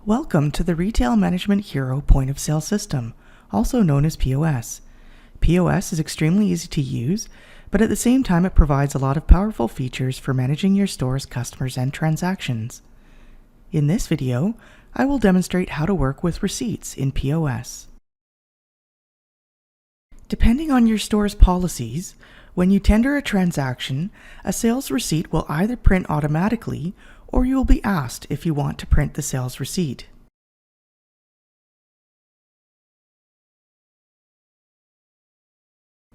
Welcome to the Retail Management Hero point of sale system, also known as POS. POS is extremely easy to use, but at the same time it provides a lot of powerful features for managing your store's customers and transactions. In this video, I will demonstrate how to work with receipts in POS. Depending on your store's policies, when you tender a transaction, a sales receipt will either print automatically or you will be asked if you want to print the sales receipt.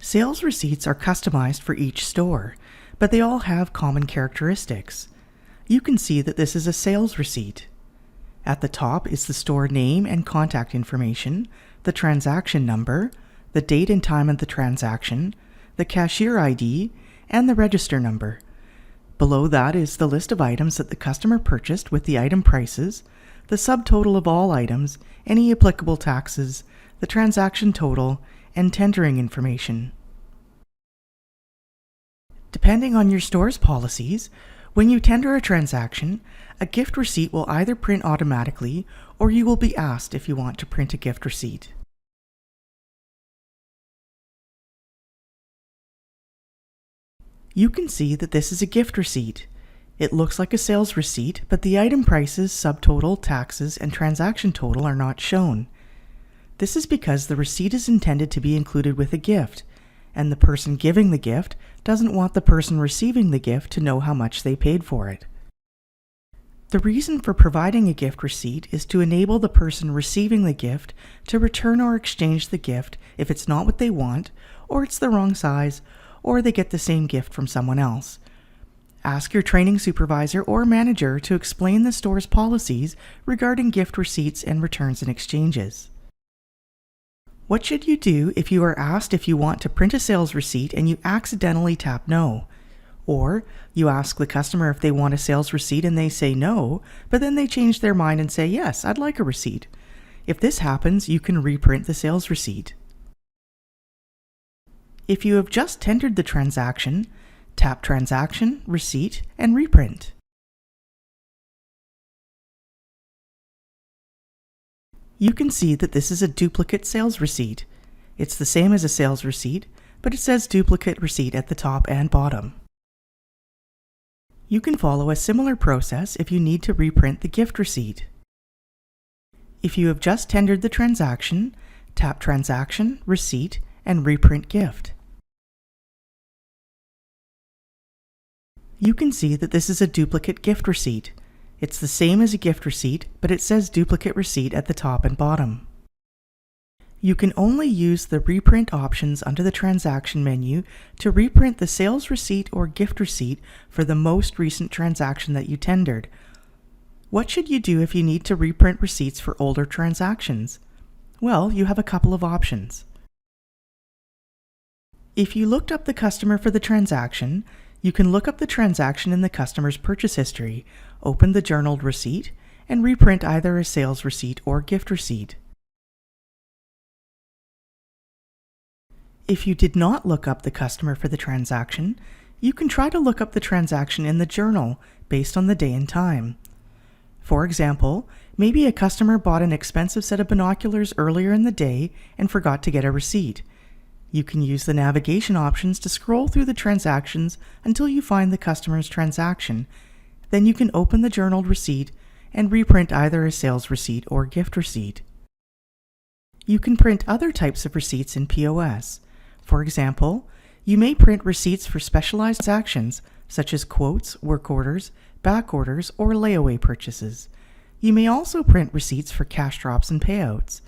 Sales receipts are customized for each store, but they all have common characteristics. You can see that this is a sales receipt. At the top is the store name and contact information, the transaction number, the date and time of the transaction, the cashier ID, and the register number. Below that is the list of items that the customer purchased with the item prices, the subtotal of all items, any applicable taxes, the transaction total, and tendering information. Depending on your store's policies, when you tender a transaction, a gift receipt will either print automatically or you will be asked if you want to print a gift receipt. You can see that this is a gift receipt. It looks like a sales receipt, but the item prices, subtotal, taxes, and transaction total are not shown. This is because the receipt is intended to be included with a gift, and the person giving the gift doesn't want the person receiving the gift to know how much they paid for it. The reason for providing a gift receipt is to enable the person receiving the gift to return or exchange the gift if it's not what they want, or it's the wrong size, or they get the same gift from someone else. Ask your training supervisor or manager to explain the store's policies regarding gift receipts and returns and exchanges. What should you do if you are asked if you want to print a sales receipt and you accidentally tap no? Or you ask the customer if they want a sales receipt and they say no, but then they change their mind and say, yes, I'd like a receipt. If this happens, you can reprint the sales receipt. If you have just tendered the transaction, tap Transaction, Receipt, and Reprint. You can see that this is a duplicate sales receipt. It's the same as a sales receipt, but it says duplicate receipt at the top and bottom. You can follow a similar process if you need to reprint the gift receipt. If you have just tendered the transaction, tap Transaction, Receipt, and Reprint Gift. You can see that this is a duplicate gift receipt. It's the same as a gift receipt, but it says duplicate receipt at the top and bottom. You can only use the reprint options under the transaction menu to reprint the sales receipt or gift receipt for the most recent transaction that you tendered. What should you do if you need to reprint receipts for older transactions? Well, you have a couple of options. If you looked up the customer for the transaction, you can look up the transaction in the customer's purchase history, open the journaled receipt, and reprint either a sales receipt or gift receipt. If you did not look up the customer for the transaction, you can try to look up the transaction in the journal based on the day and time. For example, maybe a customer bought an expensive set of binoculars earlier in the day and forgot to get a receipt. You can use the navigation options to scroll through the transactions until you find the customer's transaction. Then you can open the journaled receipt and reprint either a sales receipt or gift receipt. You can print other types of receipts in POS. For example, you may print receipts for specialized transactions such as quotes, work orders, back orders, or layaway purchases. You may also print receipts for cash drops and payouts.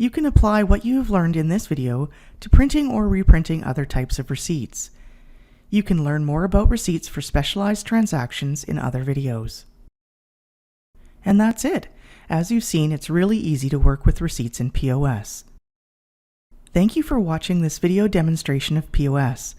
You can apply what you have learned in this video to printing or reprinting other types of receipts. You can learn more about receipts for specialized transactions in other videos. And that's it. As you've seen, it's really easy to work with receipts in POS. Thank you for watching this video demonstration of POS.